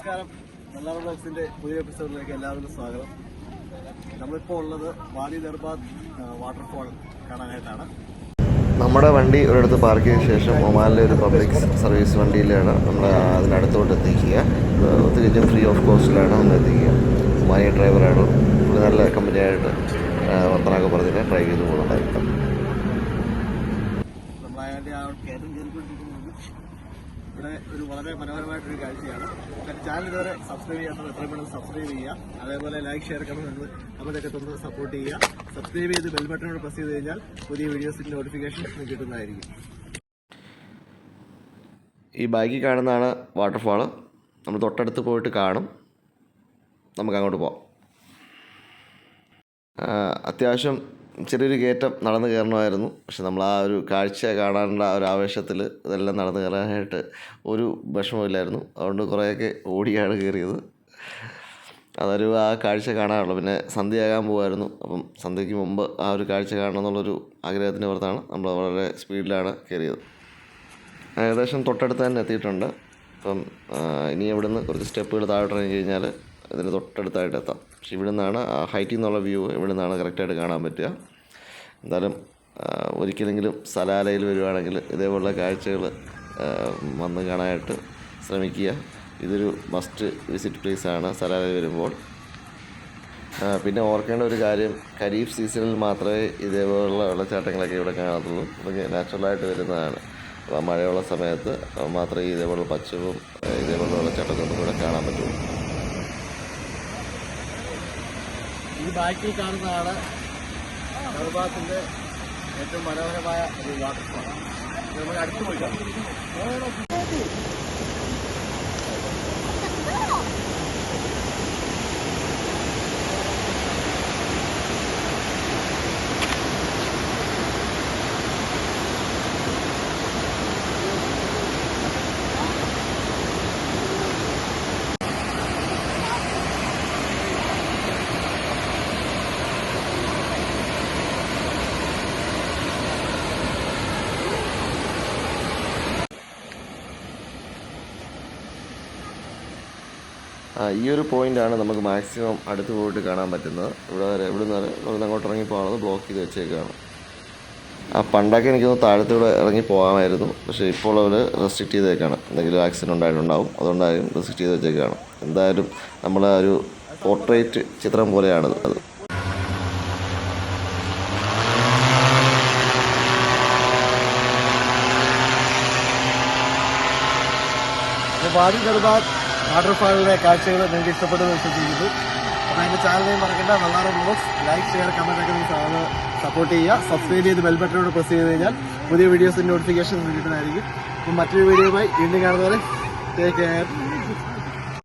നമസ്കാരം. വെള്ളാറ ബ്ലോഗ്സിന്റെ പുതിയ എപ്പിസോഡിലേക്ക് എല്ലാവർക്കും സ്വാഗതം. നമ്മളിപ്പോൾ ഉള്ളത് വാദി ദർബാത്ത് വാട്ടർഫാൾ കാണാനായിട്ടാണ്. നമ്മുടെ വണ്ടി ഒരിടത്ത് പാർക്ക് ചെയ്ത ശേഷം ഒമാനിലെ ഒരു പബ്ലിക് സർവീസ് വണ്ടിയിലാണ് നമ്മൾ അതിനടുത്തോട്ട് എത്തിക്കുക. തികച്ചും ഫ്രീ ഓഫ് കോസ്റ്റിലാണ് നമ്മൾ എത്തിക്കുക. ഒമാനിയ ഡ്രൈവറാണ്, നല്ല കമ്പനിയായിട്ട് വർത്തനമൊക്കെ പറഞ്ഞിട്ട് ഡ്രൈവ് ചെയ്ത് പോകുന്നുണ്ടായിരിക്കും. ഇവിടെ ഒരു വളരെ മനോഹരമായിട്ടൊരു കാഴ്ചയാണ്. ചാനൽ ഇതുവരെ സബ്സ്ക്രൈബ് ചെയ്യാത്തത് എത്രയും പെട്ടെന്ന് സബ്സ്ക്രൈബ് ചെയ്യുക. അതേപോലെ ലൈക്ക്, ഷെയർ, കമന്റ് അതൊക്കെ തുറന്ന് സപ്പോർട്ട് ചെയ്യുക. സബ്സ്ക്രൈബ് ചെയ്ത് ബെൽ ബട്ടണോട് പ്രസ് ചെയ്ത് കഴിഞ്ഞാൽ പുതിയ വീഡിയോസിന്റെ നോട്ടിഫിക്കേഷൻ കിട്ടുന്നതായിരിക്കും. ഈ ബാക്കിൽ കാണുന്നതാണ് വാട്ടർഫാള്. നമ്മൾ തൊട്ടടുത്ത് പോയിട്ട് കാണും. നമുക്ക് അങ്ങോട്ട് പോകാം. അത്യാവശ്യം ചെറിയൊരു കയറ്റം നടന്ന് കയറണമായിരുന്നു. പക്ഷെ നമ്മൾ ആ ഒരു കാഴ്ച കാണാനുള്ള ഒരു ആവേശത്തിൽ ഇതെല്ലാം നടന്ന് കയറാനായിട്ട് ഒരു വിഷമമില്ലായിരുന്നു. അതുകൊണ്ട് കുറേയൊക്കെ ഓടിയാണ് കയറിയത്. അതൊരു ആ കാഴ്ച കാണാനുള്ളൂ. പിന്നെ സന്ധ്യയാകാൻ പോകുമായിരുന്നു. അപ്പം സന്ധ്യയ്ക്ക് മുമ്പ് ആ ഒരു കാഴ്ച കാണണം എന്നുള്ളൊരു ആഗ്രഹത്തിൻ്റെ പുറത്താണ് നമ്മൾ വളരെ സ്പീഡിലാണ് കയറിയത്. ഏകദേശം തൊട്ടടുത്ത് തന്നെ എത്തിയിട്ടുണ്ട്. അപ്പം ഇനി ഇവിടെ നിന്ന് കുറച്ച് സ്റ്റെപ്പുകൾ താഴോട്ട് ഇറങ്ങി കഴിഞ്ഞാൽ ഇതിന് തൊട്ടടുത്തായിട്ട് എത്താം. പക്ഷെ ഇവിടെ നിന്നാണ് ആ ഹൈറ്റിൽ നിന്നുള്ള വ്യൂ ഇവിടെ നിന്നാണ് കറക്റ്റായിട്ട് കാണാൻ പറ്റുക. എന്തായാലും ഒരിക്കലെങ്കിലും സലാലയിൽ വരുവാണെങ്കിൽ ഇതേപോലുള്ള കാഴ്ചകൾ വന്ന് കാണാനായിട്ട് ശ്രമിക്കുക. ഇതൊരു മസ്റ്റ് വിസിറ്റ് പ്ലേസാണ് സലാലയിൽ വരുമ്പോൾ. പിന്നെ ഓർക്കേണ്ട ഒരു കാര്യം, ഖരീഫ് സീസണിൽ മാത്രമേ ഇതേപോലുള്ള വെള്ളച്ചാട്ടങ്ങളൊക്കെ ഇവിടെ കാണത്തുള്ളൂ. അതൊക്കെ നാച്ചുറലായിട്ട് വരുന്നതാണ്. മഴയുള്ള സമയത്ത് മാത്രമേ ഇതേപോലുള്ള പച്ചവും ഇതേപോലുള്ള വെള്ളച്ചാട്ടങ്ങളൊന്നും ഇവിടെ കാണാൻ പറ്റുള്ളൂ. ഈ ബാക്കിൽ കാണുന്നതാണ് ദർബാത്തിന്റെ ഏറ്റവും മനോഹരമായ ഒരു വാട്ടർഫാൾ. നമുക്ക് അടുത്ത് പോയിക്കാം. ഈ ഒരു പോയിൻ്റാണ് നമുക്ക് മാക്സിമം അടുത്ത് പോയിട്ട് കാണാൻ പറ്റുന്നത്. ഇവിടെ നിന്ന് അങ്ങോട്ട് ഇറങ്ങി പോകാനുള്ളത് ബ്ലോക്ക് ചെയ്ത് വെച്ചേക്കാണ്. പണ്ടൊക്കെ എനിക്കൊന്ന് താഴത്തൂടെ ഇറങ്ങി പോകാമായിരുന്നു. പക്ഷേ ഇപ്പോൾ അവർ റെസ്ട്രിക്റ്റ് ചെയ്തേക്കാണ്. എന്തെങ്കിലും ആക്സിഡൻറ്റ് ഉണ്ടായിട്ടുണ്ടാവും, അതുകൊണ്ടായിരിക്കും റെസ്ട്രിക്റ്റ് ചെയ്ത് വെച്ചേക്കാണ്. എന്തായാലും നമ്മളെ ഒരു പോർട്രേറ്റ് ചിത്രം പോലെയാണത്. അത് വാദി ദർബാത്ത് വാട്ടർഫാളിലെ കാഴ്ചകൾ നിങ്ങൾക്ക് ഇഷ്ടപ്പെട്ടെന്ന് വിശ്വസിക്കുന്നു. അപ്പോൾ എൻ്റെ ചാനലിൽ മറക്കേണ്ട Vellara blogs like, share, comment ഒക്കെ നിങ്ങൾ സപ്പോർട്ട് ചെയ്യുക. സബ്സ്ക്രൈബ് ചെയ്ത് ബെൽ ബട്ടണോട് പ്രസ് ചെയ്ത് കഴിഞ്ഞാൽ പുതിയ വീഡിയോസിൻ്റെ നോട്ടിഫിക്കേഷൻ കിട്ടുന്നതായിരിക്കും. അപ്പം മറ്റൊരു വീഡിയോയുമായി വീണ്ടും കാണുന്നവരെ ടേക്ക് കെയർ.